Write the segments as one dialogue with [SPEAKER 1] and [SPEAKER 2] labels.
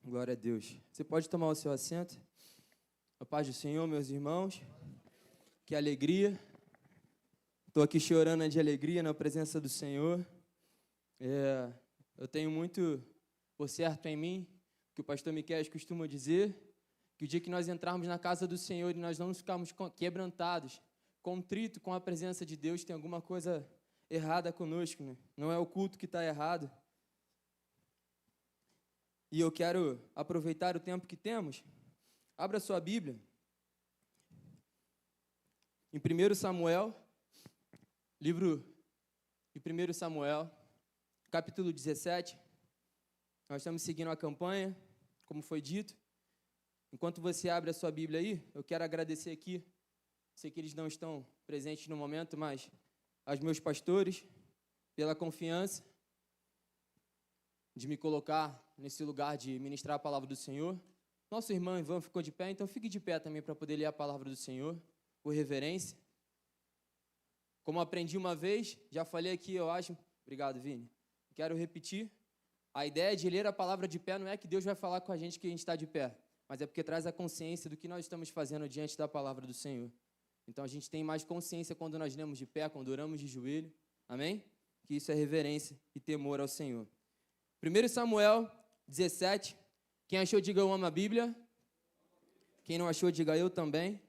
[SPEAKER 1] Glória a Deus. Você pode tomar o seu assento? A paz do Senhor, meus irmãos. Que alegria. Estou aqui chorando de alegria na presença do Senhor. Eu tenho muito por certo em mim, que o pastor Miquel costuma dizer, que o dia que nós entrarmos na casa do Senhor e nós não ficarmos quebrantados, contritos com a presença de Deus, tem alguma coisa errada conosco, né? Não é o culto que está errado. E eu quero aproveitar o tempo que temos. Abra sua Bíblia. Em 1 Samuel, livro de 1 Samuel, capítulo 17. Nós estamos seguindo a campanha, como foi dito. Enquanto você abre a sua Bíblia aí, eu quero agradecer aqui. Sei que eles não estão presentes no momento, mas aos meus pastores, pela confiança de me colocar nesse lugar de ministrar a palavra do Senhor. Nosso irmão Ivan ficou de pé, então fique de pé também para poder ler a palavra do Senhor, por reverência. Como aprendi uma vez, já falei aqui, eu acho. Obrigado, Vini. Quero repetir. A ideia de ler a palavra de pé não é que Deus vai falar com a gente que a gente está de pé, mas é porque traz a consciência do que nós estamos fazendo diante da palavra do Senhor. Então a gente tem mais consciência quando nós lemos de pé, quando oramos de joelho. Amém? Que isso é reverência e temor ao Senhor. 1 Samuel 17. Quem achou, diga eu amo a Bíblia. Quem não achou, diga eu também.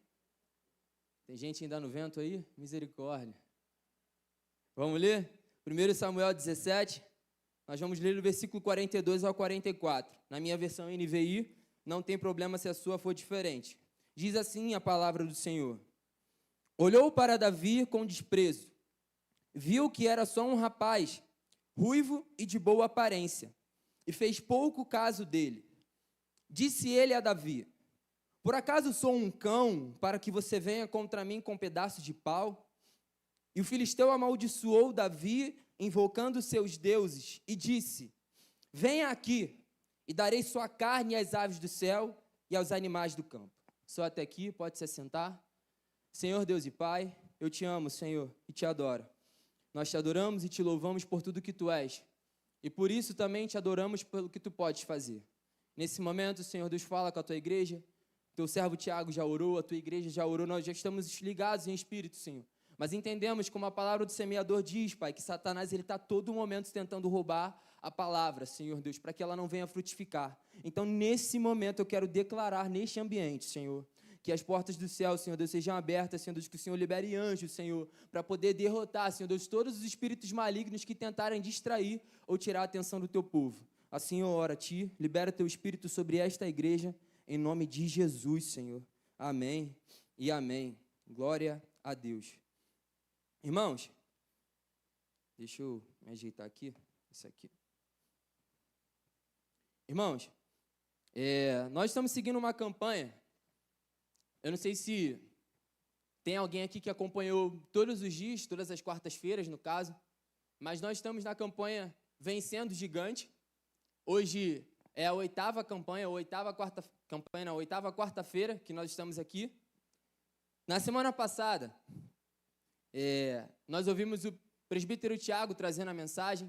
[SPEAKER 1] Tem gente ainda no vento aí? Misericórdia. Vamos ler? 1 Samuel 17. Nós vamos ler o versículo 42 ao 44. Na minha versão NVI, não tem problema se a sua for diferente. Diz assim a palavra do Senhor. Olhou para Davi com desprezo. Viu que era só um rapaz, ruivo e de boa aparência, e fez pouco caso dele. Disse ele a Davi, por acaso sou um cão para que você venha contra mim com um pedaço de pau? E o filisteu amaldiçoou Davi, invocando seus deuses, e disse, venha aqui, e darei sua carne às aves do céu e aos animais do campo. Só até aqui, pode se assentar. Senhor Deus e Pai, eu te amo, Senhor, e te adoro. Nós te adoramos e te louvamos por tudo que tu és. E por isso também te adoramos pelo que tu podes fazer. Nesse momento, Senhor Deus, fala com a tua igreja. Teu servo Tiago já orou, a tua igreja já orou. Nós já estamos ligados em espírito, Senhor. Mas entendemos, como a palavra do semeador diz, Pai, que Satanás está todo momento tentando roubar a palavra, Senhor Deus, para que ela não venha frutificar. Então, nesse momento, eu quero declarar neste ambiente, Senhor, que as portas do céu, Senhor Deus, sejam abertas, Senhor Deus, que o Senhor libere anjos, Senhor, para poder derrotar, Senhor Deus, todos os espíritos malignos que tentarem distrair ou tirar a atenção do teu povo. Assim eu oro a ti, libera teu espírito sobre esta igreja, em nome de Jesus, Senhor. Amém e amém. Glória a Deus. Irmãos, deixa eu me ajeitar aqui, isso aqui. Irmãos, nós estamos seguindo uma campanha. Eu não sei se tem alguém aqui que acompanhou todos os dias, todas as quartas-feiras, no caso, mas nós estamos na campanha Vencendo o Gigante. Hoje é a oitava quarta-feira que nós estamos aqui. Na semana passada, nós ouvimos o presbítero Tiago trazendo a mensagem,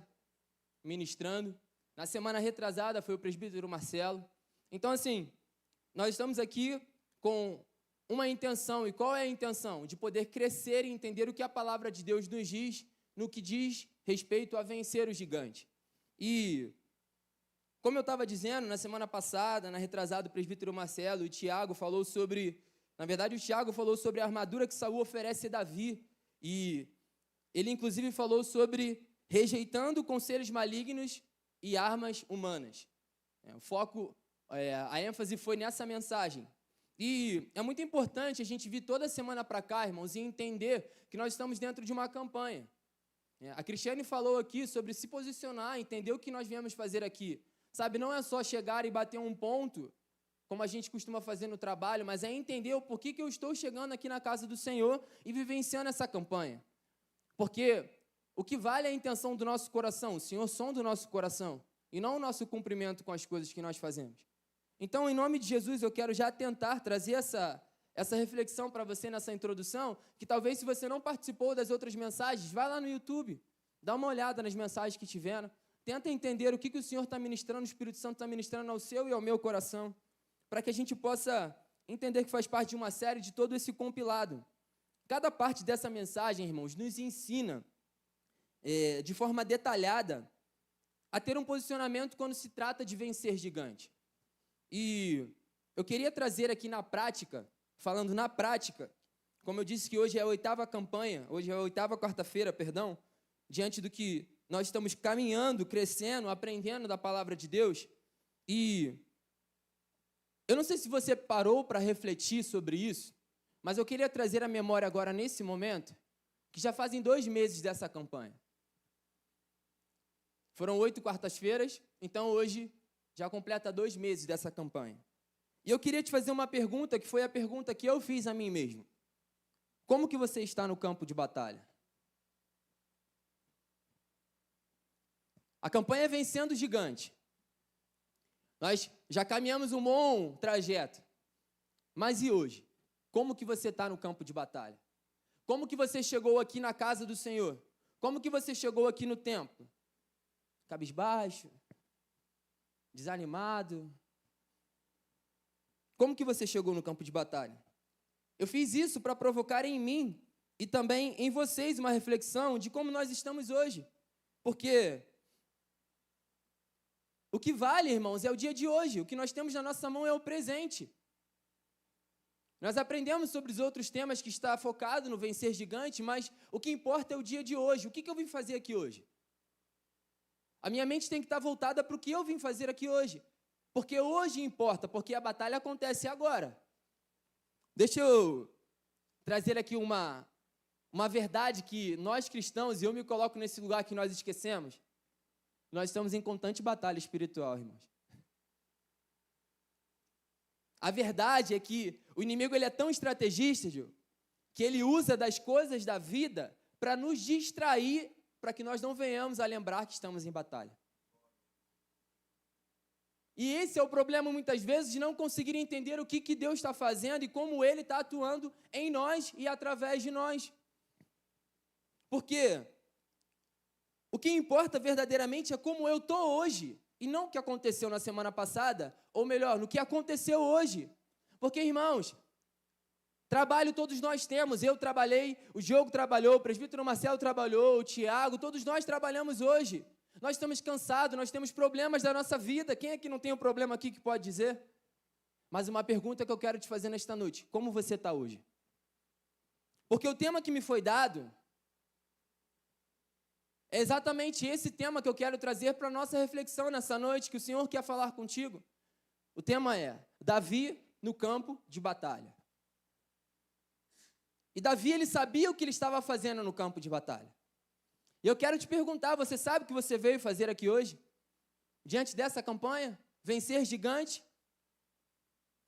[SPEAKER 1] ministrando. Na semana retrasada foi o presbítero Marcelo. Então, assim, nós estamos aqui com uma intenção. E qual é a intenção? De poder crescer e entender o que a palavra de Deus nos diz, no que diz respeito a vencer o gigante. E, como eu estava dizendo, na semana passada, na retrasada, o presbítero Marcelo, o Tiago falou sobre... Na verdade, o Tiago falou sobre a armadura que Saul oferece a Davi. E ele, inclusive, falou sobre rejeitando conselhos malignos e armas humanas. O foco, a ênfase foi nessa mensagem. E é muito importante a gente vir toda semana para cá, irmãos, e entender que nós estamos dentro de uma campanha. A Cristiane falou aqui sobre se posicionar, entender o que nós viemos fazer aqui. Sabe, não é só chegar e bater um ponto, como a gente costuma fazer no trabalho, mas é entender o porquê que eu estou chegando aqui na casa do Senhor e vivenciando essa campanha. Porque o que vale é a intenção do nosso coração, o Senhor sonda o nosso coração, e não o nosso cumprimento com as coisas que nós fazemos. Então, em nome de Jesus, eu quero já tentar trazer essa reflexão para você nessa introdução, que talvez se você não participou das outras mensagens, vai lá no YouTube, dá uma olhada nas mensagens que tiveram. tenta entender o que o Senhor está ministrando, o Espírito Santo está ministrando ao seu e ao meu coração, para que a gente possa entender que faz parte de uma série de todo esse compilado. Cada parte dessa mensagem, irmãos, nos ensina de forma detalhada a ter um posicionamento quando se trata de vencer gigante. E eu queria trazer aqui na prática, falando na prática, como eu disse que hoje é a 8ª campanha, hoje é a 8ª quarta-feira, perdão, diante do que nós estamos caminhando, crescendo, aprendendo da palavra de Deus. E eu não sei se você parou para refletir sobre isso, mas eu queria trazer à memória agora, nesse momento, que já fazem 2 meses dessa campanha. Foram 8 quartas-feiras, então hoje já completa 2 meses dessa campanha. E eu queria te fazer uma pergunta, que foi a pergunta que eu fiz a mim mesmo. Como que você está no campo de batalha? A campanha é Vencendo o Gigante. Nós já caminhamos um bom trajeto. Mas e hoje? Como que você está no campo de batalha? Como que você chegou aqui na casa do Senhor? Como que você chegou aqui no templo? Cabisbaixo? Desanimado? Como que você chegou no campo de batalha? Eu fiz isso para provocar em mim e também em vocês uma reflexão de como nós estamos hoje. Porque o que vale, irmãos, é o dia de hoje. O que nós temos na nossa mão é o presente. Nós aprendemos sobre os outros temas que está focado no vencer gigante, mas o que importa é o dia de hoje. O que eu vim fazer aqui hoje? A minha mente tem que estar voltada para o que eu vim fazer aqui hoje. Porque hoje importa, porque a batalha acontece agora. Deixa eu trazer aqui uma verdade que nós cristãos, e eu me coloco nesse lugar que nós esquecemos, nós estamos em constante batalha espiritual, irmãos. A verdade é que o inimigo ele é tão estrategista, Gil, que ele usa das coisas da vida para nos distrair, para que nós não venhamos a lembrar que estamos em batalha. E esse é o problema, muitas vezes, de não conseguir entender o que Deus está fazendo e como Ele está atuando em nós e através de nós. Porque o que importa verdadeiramente é como eu estou hoje, e não o que aconteceu na semana passada, ou melhor, no que aconteceu hoje. Porque, irmãos, trabalho todos nós temos. Eu trabalhei, o Diogo trabalhou, o presbítero Marcelo trabalhou, o Tiago, todos nós trabalhamos hoje. Nós estamos cansados, nós temos problemas da nossa vida. Quem é que não tem um problema aqui que pode dizer? Mas uma pergunta que eu quero te fazer nesta noite: como você está hoje? Porque o tema que me foi dado é exatamente esse tema que eu quero trazer para a nossa reflexão nessa noite, que o Senhor quer falar contigo. O tema é Davi no campo de batalha. E Davi, ele sabia o que ele estava fazendo no campo de batalha. E eu quero te perguntar, você sabe o que você veio fazer aqui hoje? Diante dessa campanha, vencer gigante?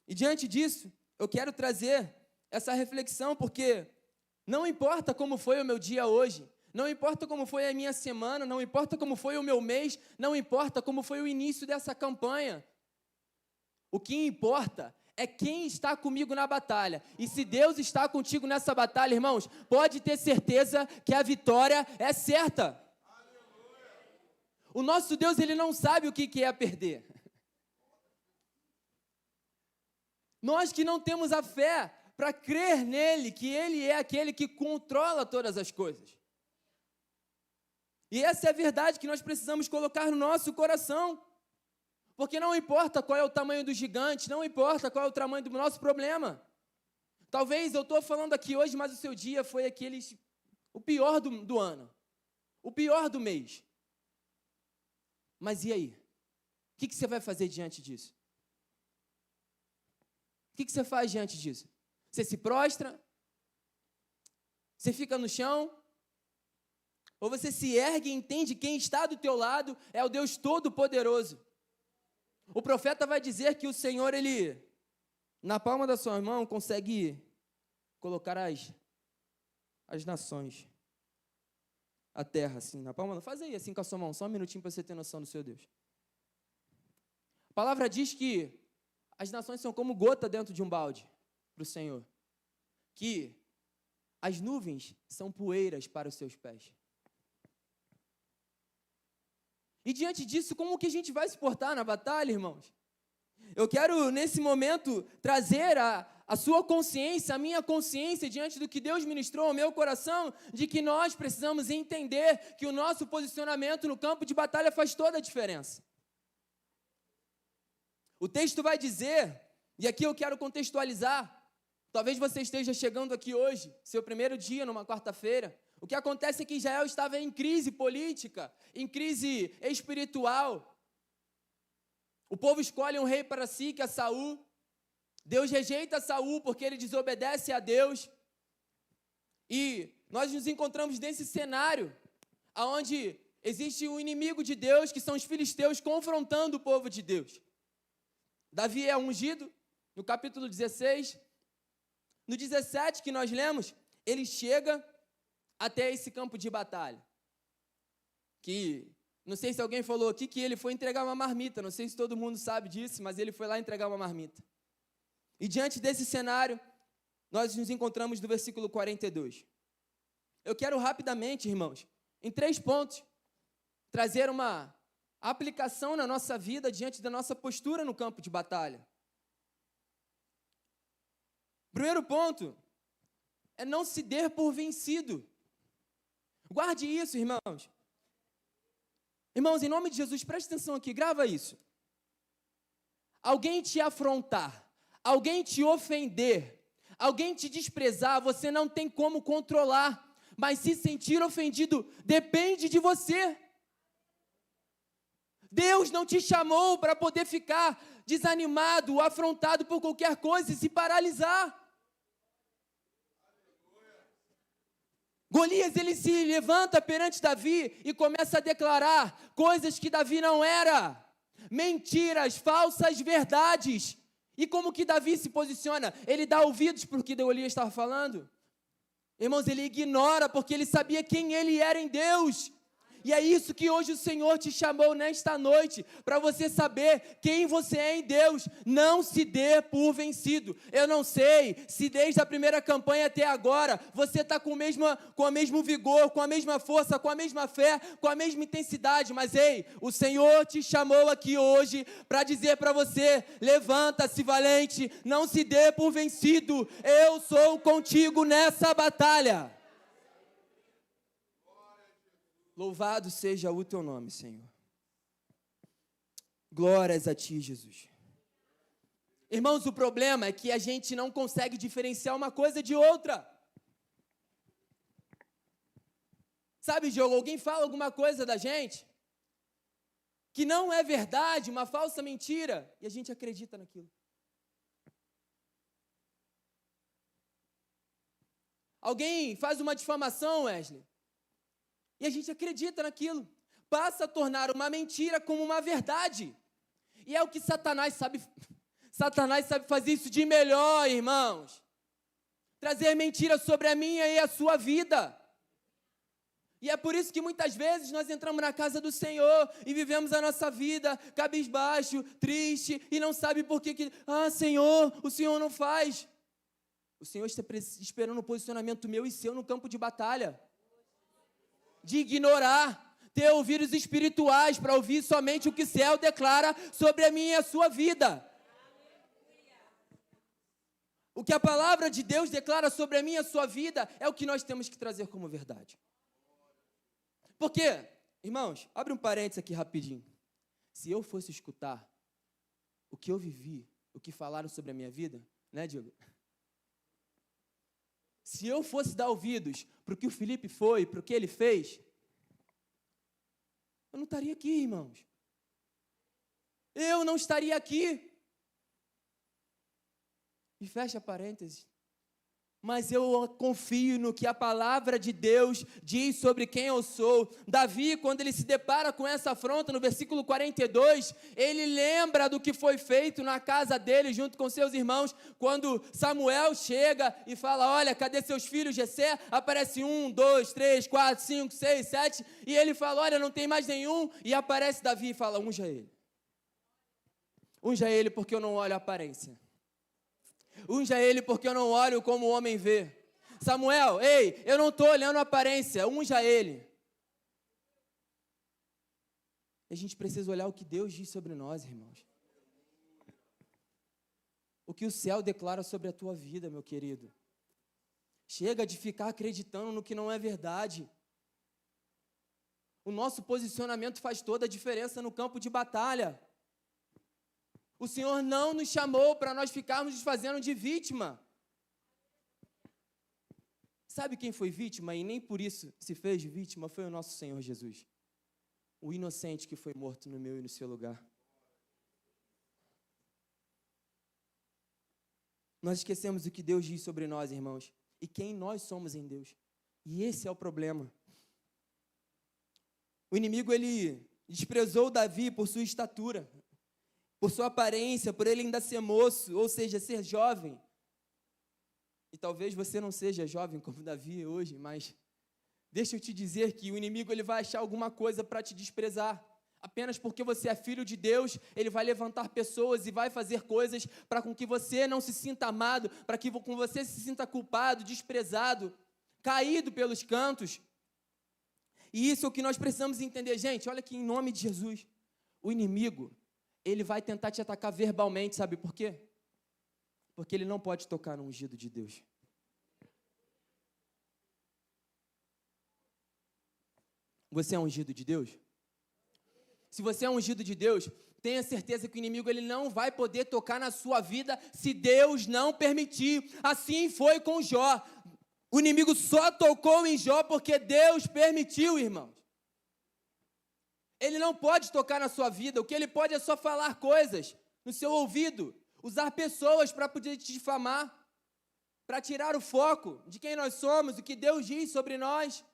[SPEAKER 1] E diante disso, eu quero trazer essa reflexão, porque não importa como foi o meu dia hoje, não importa como foi a minha semana, não importa como foi o meu mês, não importa como foi o início dessa campanha. O que importa é quem está comigo na batalha. E se Deus está contigo nessa batalha, irmãos, pode ter certeza que a vitória é certa. O nosso Deus, ele não sabe o que é perder. Nós que não temos a fé para crer nele, que ele é aquele que controla todas as coisas. E essa é a verdade que nós precisamos colocar no nosso coração. Porque não importa qual é o tamanho do gigante, não importa qual é o tamanho do nosso problema. Talvez eu estou falando aqui hoje, mas o seu dia foi o pior do ano, o pior do mês. Mas e aí? O que você vai fazer diante disso? O que você faz diante disso? Você se prostra? Você fica no chão? Ou você se ergue e entende quem está do teu lado é o Deus Todo-Poderoso? O profeta vai dizer que o Senhor, ele, na palma da sua mão, consegue colocar as nações, a terra, assim, na palma. Faz aí, assim, com a sua mão, só um minutinho para você ter noção do seu Deus. A palavra diz que as nações são como gota dentro de um balde para o Senhor, que as nuvens são poeiras para os seus pés. E diante disso, como que a gente vai se portar na batalha, irmãos? Eu quero, nesse momento, trazer a sua consciência, a minha consciência, diante do que Deus ministrou ao meu coração, de que nós precisamos entender que o nosso posicionamento no campo de batalha faz toda a diferença. O texto vai dizer, e aqui eu quero contextualizar, talvez você esteja chegando aqui hoje, seu primeiro dia numa quarta-feira. O que acontece é que Israel estava em crise política, em crise espiritual. O povo escolhe um rei para si, que é Saul. Deus rejeita Saul porque ele desobedece a Deus. E nós nos encontramos nesse cenário, onde existe um inimigo de Deus, que são os filisteus, confrontando o povo de Deus. Davi é ungido, no capítulo 16. No 17 que nós lemos, ele chega até esse campo de batalha. Que, não sei se alguém falou aqui, que ele foi entregar uma marmita. Não sei se todo mundo sabe disso, mas ele foi lá entregar uma marmita. E diante desse cenário, nós nos encontramos no versículo 42. Eu quero rapidamente, irmãos, em 3 pontos, trazer uma aplicação na nossa vida diante da nossa postura no campo de batalha. Primeiro ponto é não se der por vencido. Guarde isso, irmãos. Irmãos, em nome de Jesus, preste atenção aqui, grava isso. Alguém te afrontar, alguém te ofender, alguém te desprezar, você não tem como controlar, mas se sentir ofendido depende de você. Deus não te chamou para poder ficar desanimado, afrontado por qualquer coisa e se paralisar. Golias, ele se levanta perante Davi e começa a declarar coisas que Davi não era, mentiras, falsas verdades. E como que Davi se posiciona? Ele dá ouvidos para o que Golias estava falando. Irmãos, ele ignora porque ele sabia quem ele era em Deus. E é isso que hoje o Senhor te chamou nesta noite, para você saber quem você é em Deus. Não se dê por vencido. Eu não sei se desde a primeira campanha até agora, você está com o mesmo vigor, com a mesma força, com a mesma fé, com a mesma intensidade, mas ei, o Senhor te chamou aqui hoje para dizer para você: levanta-se valente, não se dê por vencido, eu sou contigo nessa batalha. Louvado seja o teu nome, Senhor. Glórias a ti, Jesus. Irmãos, o problema é que a gente não consegue diferenciar uma coisa de outra. Sabe, Diogo, alguém fala alguma coisa da gente que não é verdade, uma falsa mentira, e a gente acredita naquilo. Alguém faz uma difamação, Wesley, e a gente acredita naquilo. Passa a tornar uma mentira como uma verdade. E é o que Satanás sabe. Satanás sabe fazer isso de melhor, irmãos. Trazer mentira sobre a minha e a sua vida. E é por isso que muitas vezes nós entramos na casa do Senhor e vivemos a nossa vida cabisbaixo, triste, e não sabe por que, Senhor, o Senhor não faz. O Senhor está esperando o posicionamento meu e seu no campo de batalha. De ignorar, ter ouvidos espirituais para ouvir somente o que o céu declara sobre a minha e a sua vida. O que a palavra de Deus declara sobre a minha e a sua vida é o que nós temos que trazer como verdade. Porque, irmãos, abre um parênteses aqui rapidinho. Se eu fosse escutar o que eu vivi, o que falaram sobre a minha vida, né, Diego? Se eu fosse dar ouvidos para o que o Felipe foi, para o que ele fez, eu não estaria aqui, irmãos. Eu não estaria aqui. E fecha parênteses. Mas eu confio no que a palavra de Deus diz sobre quem eu sou. Davi, quando ele se depara com essa afronta, no versículo 42, ele lembra do que foi feito na casa dele, junto com seus irmãos, quando Samuel chega e fala: olha, cadê seus filhos, Jessé? Aparece 1, 2, 3, 4, 5, 6, 7, e ele fala: olha, não tem mais nenhum, e aparece Davi e fala: unja ele. Unja ele porque eu não olho a aparência. Unja ele porque eu não olho como o homem vê. Samuel, ei, eu não estou olhando a aparência, unja ele. E a gente precisa olhar o que Deus diz sobre nós, irmãos. O que o céu declara sobre a tua vida, meu querido. Chega de ficar acreditando no que não é verdade. O nosso posicionamento faz toda a diferença no campo de batalha. O Senhor não nos chamou para nós ficarmos nos fazendo de vítima. Sabe quem foi vítima e nem por isso se fez de vítima? Foi o nosso Senhor Jesus. O inocente que foi morto no meu e no seu lugar. Nós esquecemos o que Deus diz sobre nós, irmãos, e quem nós somos em Deus. E esse é o problema. O inimigo, ele desprezou Davi por sua estatura, por sua aparência, por ele ainda ser moço, ou seja, ser jovem. E talvez você não seja jovem como Davi hoje, mas deixa eu te dizer que o inimigo ele vai achar alguma coisa para te desprezar. Apenas porque você é filho de Deus, ele vai levantar pessoas e vai fazer coisas para com que você não se sinta amado, para que com você se sinta culpado, desprezado, caído pelos cantos. E isso é o que nós precisamos entender. Gente, olha aqui, em nome de Jesus, o inimigo, ele vai tentar te atacar verbalmente, sabe por quê? Porque ele não pode tocar no ungido de Deus. Você é ungido de Deus? Se você é ungido de Deus, tenha certeza que o inimigo ele não vai poder tocar na sua vida se Deus não permitir. Assim foi com Jó. O inimigo só tocou em Jó porque Deus permitiu, irmãos. Ele não pode tocar na sua vida. O que ele pode é só falar coisas no seu ouvido, usar pessoas para poder te difamar, para tirar o foco de quem nós somos, o que Deus diz sobre nós.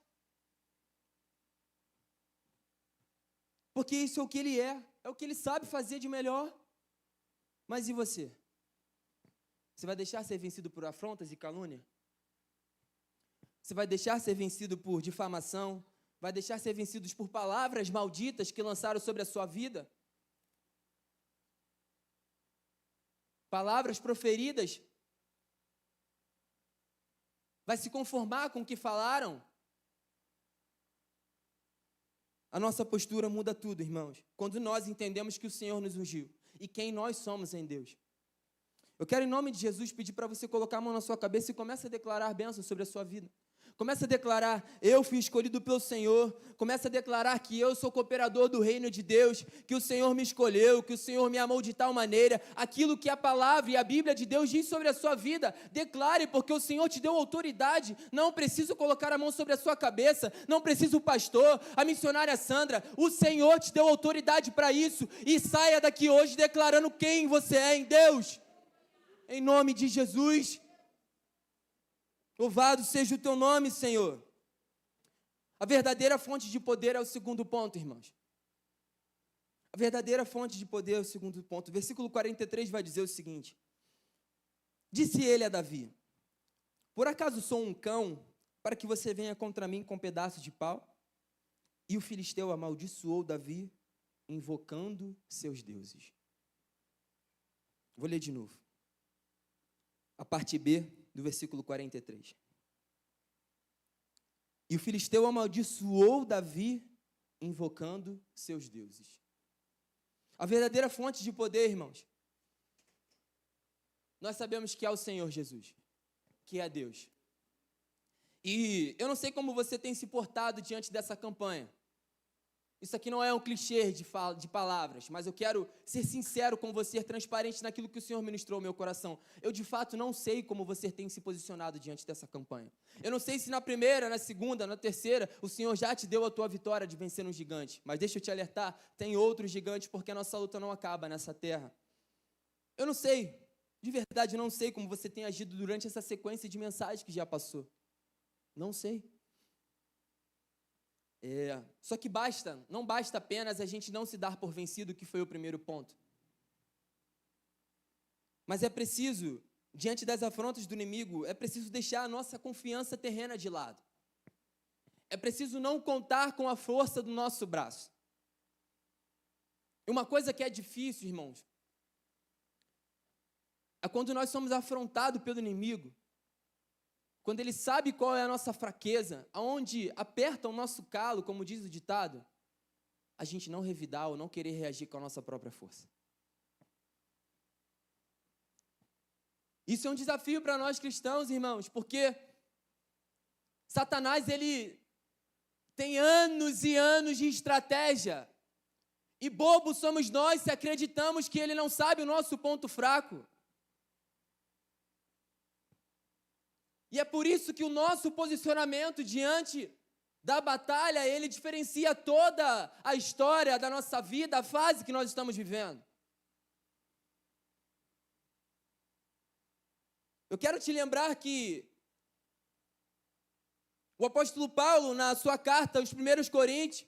[SPEAKER 1] Porque isso é o que ele é o que ele sabe fazer de melhor. Mas e você? Você vai deixar ser vencido por afrontas e calúnia? Você vai deixar ser vencido por difamação? Vai deixar ser vencido por palavras malditas que lançaram sobre a sua vida? Palavras proferidas? Vai se conformar com o que falaram? A nossa postura muda tudo, irmãos, quando nós entendemos que o Senhor nos ungiu e quem nós somos em Deus. Eu quero, em nome de Jesus, pedir para você colocar a mão na sua cabeça e comece a declarar bênçãos sobre a sua vida. Comece a declarar, eu fui escolhido pelo Senhor. Comece a declarar que eu sou cooperador do reino de Deus, que o Senhor me escolheu, que o Senhor me amou de tal maneira. Aquilo que a palavra e a Bíblia de Deus diz sobre a sua vida, declare, porque o Senhor te deu autoridade. Não preciso colocar a mão sobre a sua cabeça, não precisa o pastor, a missionária Sandra. O Senhor te deu autoridade para isso. E saia daqui hoje declarando quem você é em Deus. Em nome de Jesus. Louvado seja o teu nome, Senhor. A verdadeira fonte de poder é o segundo ponto, irmãos. A verdadeira fonte de poder é o segundo ponto. Versículo 43 vai dizer o seguinte: disse ele a Davi: por acaso sou um cão para que você venha contra mim com um pedaço de pau? E o filisteu amaldiçoou Davi, invocando seus deuses. Vou ler de novo. A parte B do versículo 43. E o filisteu amaldiçoou Davi, invocando seus deuses. A verdadeira fonte de poder, irmãos, nós sabemos que é o Senhor Jesus, que é Deus. E eu não sei como você tem se portado diante dessa campanha. Isso aqui não é um clichê de palavras, mas eu quero ser sincero com você, transparente naquilo que o Senhor ministrou ao meu coração. Eu, de fato, não sei como você tem se posicionado diante dessa campanha. Eu não sei se na primeira, na segunda, na terceira, o Senhor já te deu a tua vitória de vencer um gigante. Mas deixa eu te alertar, tem outros gigantes, porque a nossa luta não acaba nessa terra. Eu não sei, de verdade, não sei como você tem agido durante essa sequência de mensagens que já passou. Não sei. Só que não basta apenas a gente não se dar por vencido, que foi o primeiro ponto. Mas é preciso, diante das afrontas do inimigo, é preciso deixar a nossa confiança terrena de lado. É preciso não contar com a força do nosso braço. E uma coisa que é difícil, irmãos, é quando nós somos afrontados pelo inimigo, quando ele sabe qual é a nossa fraqueza, aonde aperta o nosso calo, como diz o ditado, a gente não revidar ou não querer reagir com a nossa própria força. Isso é um desafio para nós cristãos, irmãos, porque Satanás, ele tem anos e anos de estratégia. E bobos somos nós se acreditamos que ele não sabe o nosso ponto fraco. E é por isso que o nosso posicionamento diante da batalha, ele diferencia toda a história da nossa vida, a fase que nós estamos vivendo. Eu quero te lembrar que o apóstolo Paulo, na sua carta aos 1 Coríntios,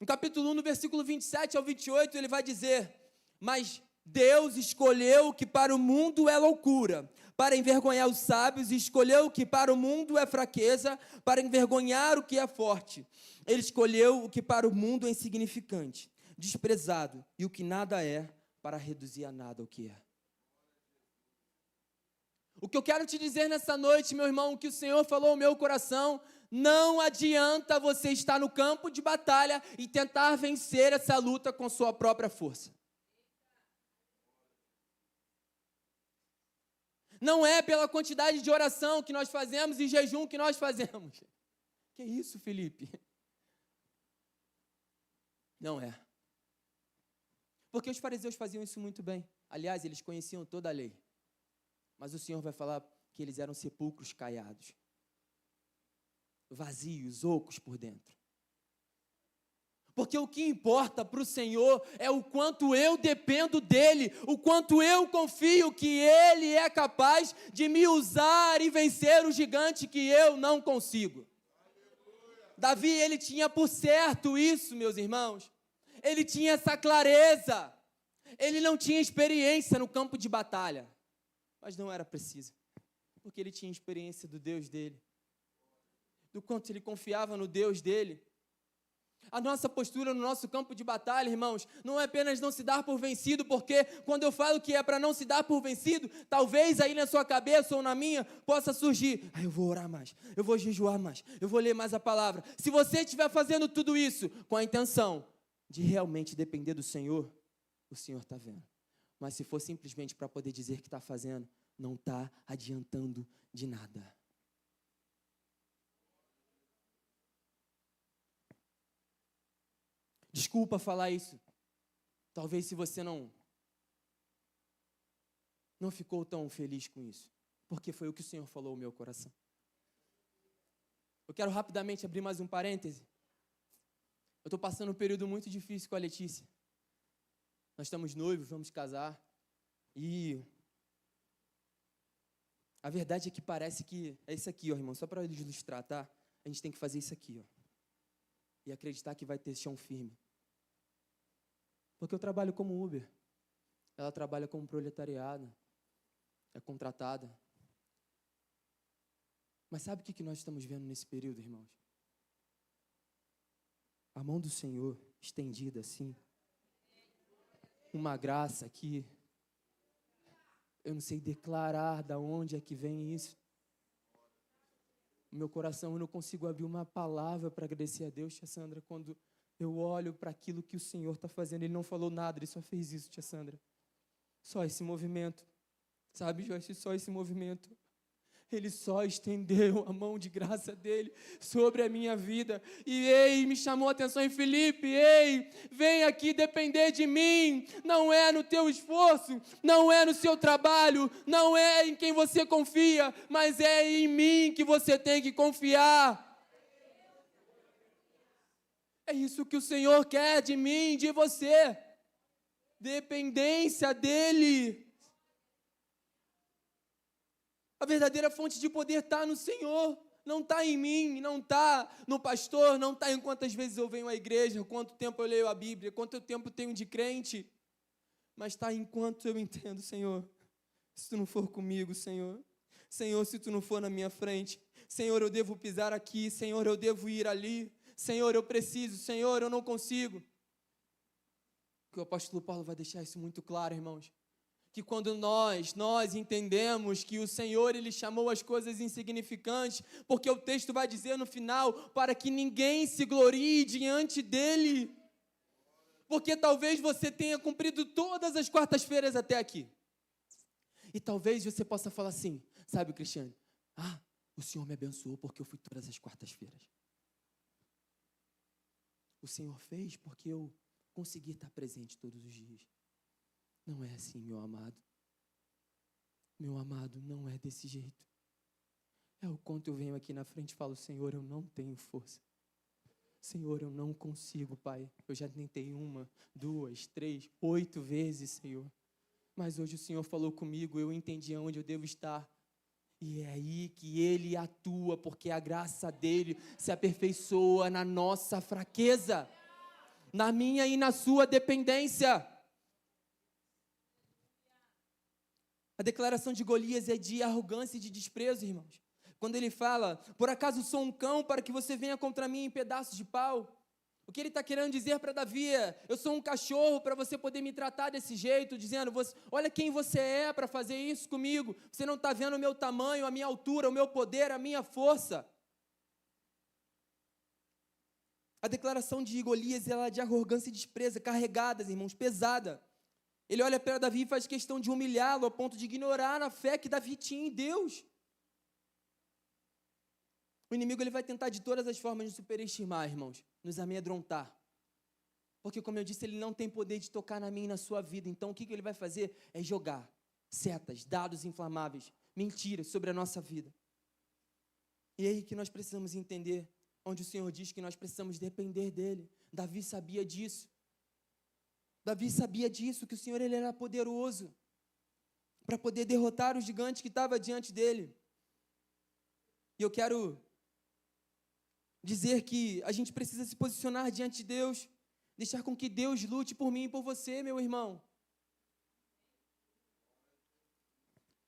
[SPEAKER 1] no capítulo 1, no versículo 27 ao 28, ele vai dizer: mas Deus escolheu o que para o mundo é loucura, para envergonhar os sábios, e escolheu o que para o mundo é fraqueza, para envergonhar o que é forte. Ele escolheu o que para o mundo é insignificante, desprezado, e o que nada é, para reduzir a nada o que é. O que eu quero te dizer nessa noite, meu irmão, o que o Senhor falou ao meu coração: não adianta você estar no campo de batalha e tentar vencer essa luta com sua própria força. Não é pela quantidade de oração que nós fazemos e jejum que nós fazemos. Que isso, Felipe? Não é. Porque os fariseus faziam isso muito bem. Aliás, eles conheciam toda a lei. Mas o Senhor vai falar que eles eram sepulcros caiados, vazios, ocos por dentro. Porque o que importa para o Senhor é o quanto eu dependo dEle, o quanto eu confio que Ele é capaz de me usar e vencer o gigante que eu não consigo. Davi, ele tinha por certo isso, meus irmãos. Ele tinha essa clareza. Ele não tinha experiência no campo de batalha. Mas não era preciso, porque ele tinha experiência do Deus dele, do quanto ele confiava no Deus dele. A nossa postura no nosso campo de batalha, irmãos, não é apenas não se dar por vencido, porque quando eu falo que é para não se dar por vencido, talvez aí na sua cabeça ou na minha possa surgir: eu vou orar mais, eu vou jejuar mais, eu vou ler mais a palavra. Se você estiver fazendo tudo isso com a intenção de realmente depender do Senhor, o Senhor está vendo. Mas se for simplesmente para poder dizer que está fazendo, não está adiantando de nada. Desculpa falar isso. Talvez se você não ficou tão feliz com isso, porque foi o que o Senhor falou ao meu coração. Eu quero rapidamente abrir mais um parêntese. Eu estou passando um período muito difícil com a Letícia. Nós estamos noivos, vamos casar, e a verdade é que parece que é isso aqui, ó, irmão, só para ilustrar, tá? A gente tem que fazer isso aqui, ó, e acreditar que vai ter chão firme. Porque eu trabalho como Uber, ela trabalha como proletariado, é contratada. Mas sabe o que nós estamos vendo nesse período, irmãos? A mão do Senhor estendida assim, uma graça que eu não sei declarar de onde é que vem isso. No meu coração eu não consigo abrir uma palavra para agradecer a Deus, tia Sandra, quando eu olho para aquilo que o Senhor está fazendo. Ele não falou nada, Ele só fez isso, tia Sandra. Só esse movimento, sabe, Joyce, só esse movimento. Ele só estendeu a mão de graça dele sobre a minha vida. E me chamou a atenção em Felipe, vem aqui depender de mim. Não é no teu esforço, não é no seu trabalho, não é em quem você confia, mas é em mim que você tem que confiar. É isso que o Senhor quer de mim, de você. Dependência dEle. A verdadeira fonte de poder está no Senhor, não está em mim, não está no pastor, não está em quantas vezes eu venho à igreja, quanto tempo eu leio a Bíblia, quanto tempo eu tenho de crente, mas está em quanto eu entendo, Senhor, se tu não for comigo, Senhor, se tu não for na minha frente, Senhor, eu devo pisar aqui, Senhor, eu devo ir ali, Senhor, eu preciso, Senhor, eu não consigo. Que o apóstolo Paulo vai deixar isso muito claro, irmãos. Que quando nós entendemos que o Senhor, Ele chamou as coisas insignificantes, porque o texto vai dizer no final, para que ninguém se glorie diante dEle. Porque talvez você tenha cumprido todas as quartas-feiras até aqui. E talvez você possa falar assim, sabe, Cristiane? O Senhor me abençoou porque eu fui todas as quartas-feiras. O Senhor fez porque eu consegui estar presente todos os dias. Não é assim, meu amado. Meu amado, não é desse jeito. É o quanto eu venho aqui na frente e falo, Senhor, eu não tenho força. Senhor, eu não consigo, Pai. Eu já tentei 1, 2, 3, 8 vezes, Senhor. Mas hoje o Senhor falou comigo, eu entendi onde eu devo estar. E é aí que Ele atua, porque a graça dEle se aperfeiçoa na nossa fraqueza, na minha e na sua dependência. A declaração de Golias é de arrogância e de desprezo, irmãos. Quando ele fala, por acaso sou um cão para que você venha contra mim em pedaços de pau? O que ele está querendo dizer para Davi é, eu sou um cachorro para você poder me tratar desse jeito, dizendo, olha quem você é para fazer isso comigo, você não está vendo o meu tamanho, a minha altura, o meu poder, a minha força. A declaração de Golias, ela é de arrogância e desprezo, carregadas, irmãos, pesada. Ele olha para Davi e faz questão de humilhá-lo ao ponto de ignorar a fé que Davi tinha em Deus. O inimigo ele vai tentar de todas as formas nos superestimar, irmãos, nos amedrontar. Porque, como eu disse, ele não tem poder de tocar na minha e na sua vida. Então, o que ele vai fazer é jogar setas, dados inflamáveis, mentiras sobre a nossa vida. E é aí que nós precisamos entender, onde o Senhor diz que nós precisamos depender dEle. Davi sabia disso. Davi sabia disso, que o Senhor ele era poderoso para poder derrotar o gigante que estava diante dele. E eu quero dizer que a gente precisa se posicionar diante de Deus, deixar com que Deus lute por mim e por você, meu irmão.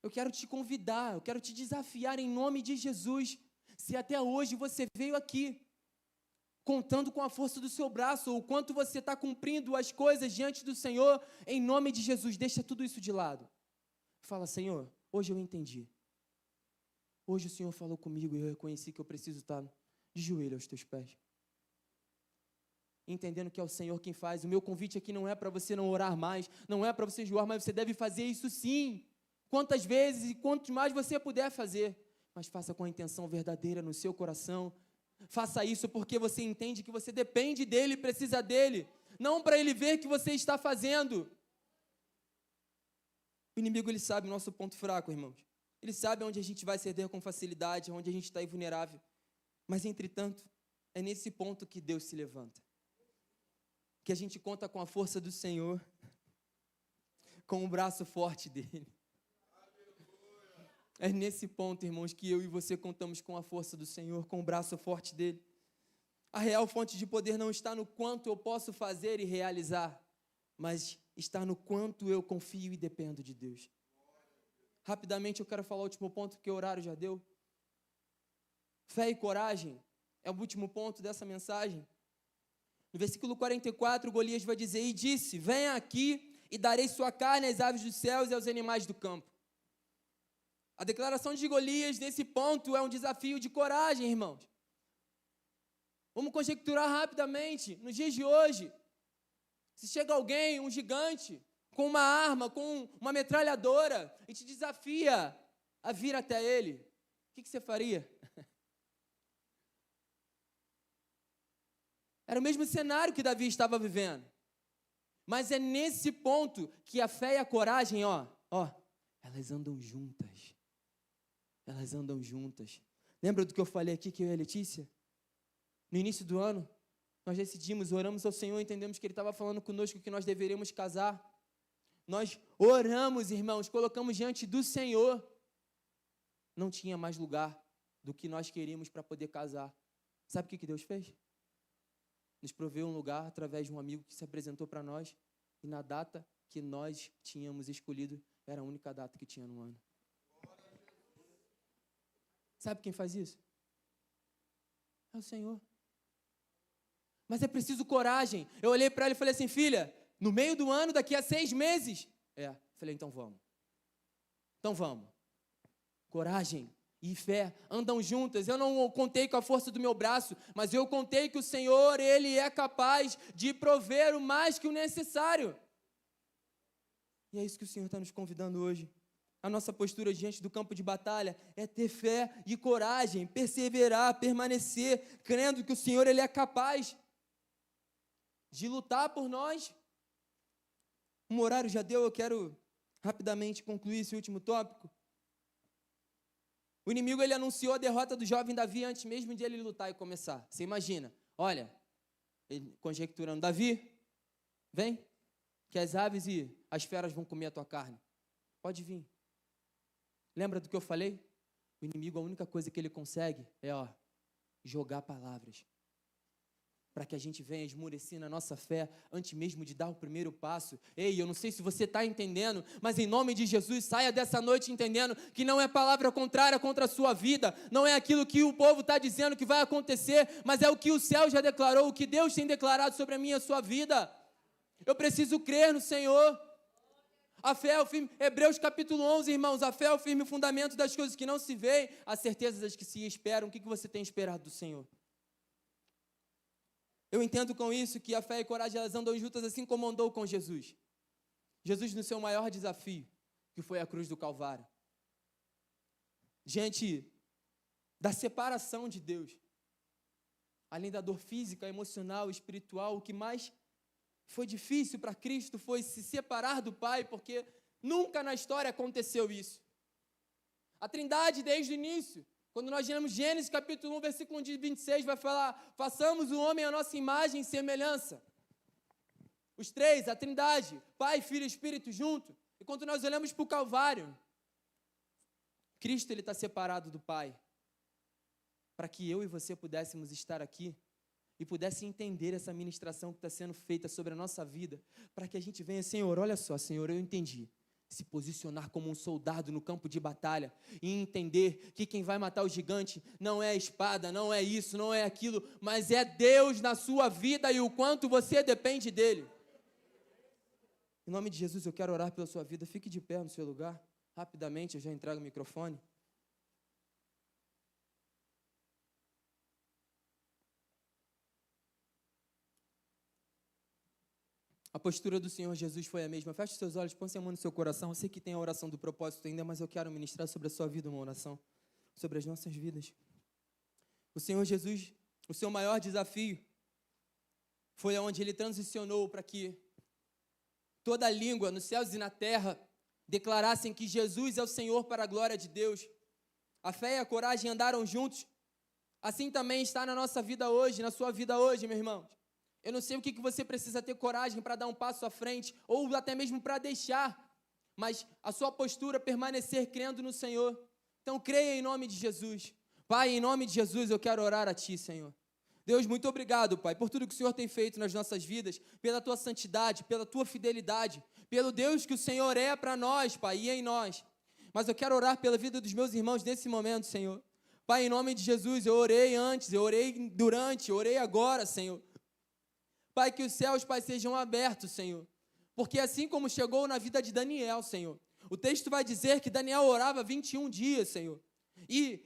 [SPEAKER 1] Eu quero te convidar, eu quero te desafiar em nome de Jesus. Se até hoje você veio aqui contando com a força do seu braço, ou o quanto você está cumprindo as coisas diante do Senhor, em nome de Jesus, deixa tudo isso de lado. Fala, Senhor, hoje eu entendi. Hoje o Senhor falou comigo e eu reconheci que eu preciso estar de joelho aos teus pés. Entendendo que é o Senhor quem faz. O meu convite aqui não é para você não orar mais, não é para você jejuar, mas você deve fazer isso sim. Quantas vezes e quanto mais você puder fazer. Mas faça com a intenção verdadeira no seu coração. Faça isso porque você entende que você depende dEle, precisa dEle. Não para Ele ver que você está fazendo. O inimigo, ele sabe o nosso ponto fraco, irmãos. Ele sabe onde a gente vai ceder com facilidade, onde a gente está vulnerável. Mas, entretanto, é nesse ponto que Deus se levanta. Que a gente conta com a força do Senhor, com o braço forte dEle. É nesse ponto, irmãos, que eu e você contamos com a força do Senhor, com o braço forte dEle. A real fonte de poder não está no quanto eu posso fazer e realizar, mas está no quanto eu confio e dependo de Deus. Rapidamente eu quero falar o último ponto, porque o horário já deu. Fé e coragem é o último ponto dessa mensagem. No versículo 44, Golias vai dizer, e disse, venha aqui e darei sua carne às aves dos céus e aos animais do campo. A declaração de Golias nesse ponto é um desafio de coragem, irmãos. Vamos conjecturar rapidamente, nos dias de hoje, se chega alguém, um gigante, com uma arma, com uma metralhadora, e te desafia a vir até ele, o que você faria? Era o mesmo cenário que Davi estava vivendo. Mas é nesse ponto que a fé e a coragem, elas andam juntas. Elas andam juntas. Lembra do que eu falei aqui, que eu e a Letícia? No início do ano, nós decidimos, oramos ao Senhor, entendemos que Ele estava falando conosco que nós deveríamos casar. Nós oramos, irmãos, colocamos diante do Senhor. Não tinha mais lugar do que nós queríamos para poder casar. Sabe o que Deus fez? Nos proveu um lugar através de um amigo que se apresentou para nós, e na data que nós tínhamos escolhido, era a única data que tinha no ano. Sabe quem faz isso? É o Senhor. Mas é preciso coragem. Eu olhei para ela e falei assim, filha, no meio do ano, daqui a 6 meses? Falei, então vamos. Então vamos. Coragem e fé andam juntas. Eu não contei com a força do meu braço, mas eu contei que o Senhor, Ele é capaz de prover o mais que o necessário. E é isso que o Senhor está nos convidando hoje. A nossa postura diante do campo de batalha é ter fé e coragem, perseverar, permanecer, crendo que o Senhor, Ele é capaz de lutar por nós. Um horário já deu, eu quero rapidamente concluir esse último tópico. O inimigo, ele anunciou a derrota do jovem Davi antes mesmo de ele lutar e começar. Você imagina, olha, ele conjecturando, Davi, vem, que as aves e as feras vão comer a tua carne. Pode vir. Lembra do que eu falei? O inimigo, a única coisa que ele consegue é, jogar palavras, para que a gente venha esmorecer na nossa fé, antes mesmo de dar o primeiro passo. Ei, eu não sei se você está entendendo, mas em nome de Jesus, saia dessa noite entendendo que não é palavra contrária contra a sua vida, não é aquilo que o povo está dizendo que vai acontecer, mas é o que o céu já declarou, o que Deus tem declarado sobre a minha e a sua vida. Eu preciso crer no Senhor. A fé é o firme, Hebreus capítulo 11, irmãos, a fé é o firme fundamento das coisas que não se veem, a certeza das que se esperam. O que você tem esperado do Senhor? Eu entendo com isso que a fé e a coragem, elas andam juntas assim como andou com Jesus. Jesus no seu maior desafio, que foi a cruz do Calvário. Diante da separação de Deus, além da dor física, emocional, espiritual, o que mais foi difícil para Cristo foi se separar do Pai, porque nunca na história aconteceu isso. A Trindade, desde o início, quando nós lemos Gênesis capítulo 1, versículo 26, vai falar, façamos o homem à nossa imagem e semelhança. Os três, a Trindade, Pai, Filho e Espírito junto. E quando nós olhamos para o Calvário, Cristo, ele está separado do Pai, para que eu e você pudéssemos estar aqui e pudesse entender essa ministração que está sendo feita sobre a nossa vida, para que a gente venha, Senhor, olha só, Senhor, eu entendi. Se posicionar como um soldado no campo de batalha e entender que quem vai matar o gigante não é a espada, não é isso, não é aquilo, mas é Deus na sua vida e o quanto você depende dEle. Em nome de Jesus, eu quero orar pela sua vida. Fique de pé no seu lugar. Rapidamente, eu já entrego o microfone. A postura do Senhor Jesus foi a mesma. Feche os seus olhos, põe a mão no seu coração. Eu sei que tem a oração do propósito ainda, mas eu quero ministrar sobre a sua vida uma oração, sobre as nossas vidas. O Senhor Jesus, o seu maior desafio foi onde Ele transicionou para que toda a língua, nos céus e na terra, declarassem que Jesus é o Senhor para a glória de Deus. A fé e a coragem andaram juntos. Assim também está na nossa vida hoje, na sua vida hoje, meus irmãos. Eu não sei o que você precisa ter coragem para dar um passo à frente, ou até mesmo para deixar, mas a sua postura permanecer crendo no Senhor. Então creia em nome de Jesus. Pai, em nome de Jesus eu quero orar a Ti, Senhor. Deus, muito obrigado, Pai, por tudo que o Senhor tem feito nas nossas vidas, pela Tua santidade, pela Tua fidelidade, pelo Deus que o Senhor é para nós, Pai, e em nós. Mas eu quero orar pela vida dos meus irmãos nesse momento, Senhor. Pai, em nome de Jesus, eu orei antes, eu orei durante, eu orei agora, Senhor. Pai, que os céus, Pai, sejam abertos, Senhor. Porque assim como chegou na vida de Daniel, Senhor, o texto vai dizer que Daniel orava 21 dias, Senhor, e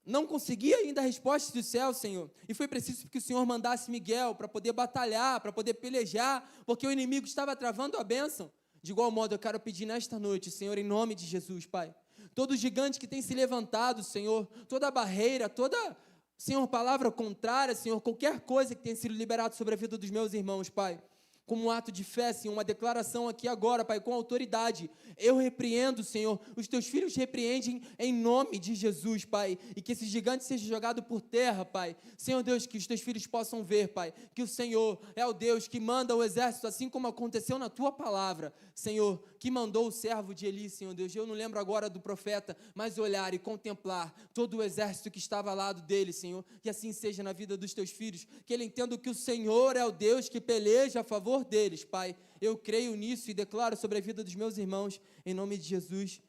[SPEAKER 1] não conseguia ainda a resposta do céu, Senhor. E foi preciso que o Senhor mandasse Miguel para poder batalhar, para poder pelejar, porque o inimigo estava travando a bênção. De igual modo, eu quero pedir nesta noite, Senhor, em nome de Jesus, Pai, todo gigante que tem se levantado, Senhor, toda barreira, toda, Senhor, palavra contrária, Senhor, qualquer coisa que tenha sido liberado sobre a vida dos meus irmãos, Pai, como um ato de fé, Senhor, uma declaração aqui agora, Pai, com autoridade, eu repreendo, Senhor, os Teus filhos repreendem em nome de Jesus, Pai, e que esse gigante seja jogado por terra, Pai. Senhor Deus, que os Teus filhos possam ver, Pai, que o Senhor é o Deus que manda o exército, assim como aconteceu na Tua palavra, Senhor, que mandou o servo de Eli, Senhor Deus, eu não lembro agora do profeta, mas olhar e contemplar todo o exército que estava ao lado dele, Senhor, que assim seja na vida dos Teus filhos, que ele entenda que o Senhor é o Deus que peleja a favor deles, Pai. Eu creio nisso e declaro sobre a vida dos meus irmãos, em nome de Jesus.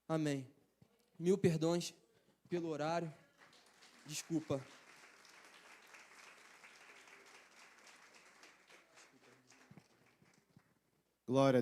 [SPEAKER 1] Amém. 1000 perdões pelo horário. Desculpa.
[SPEAKER 2] Glória a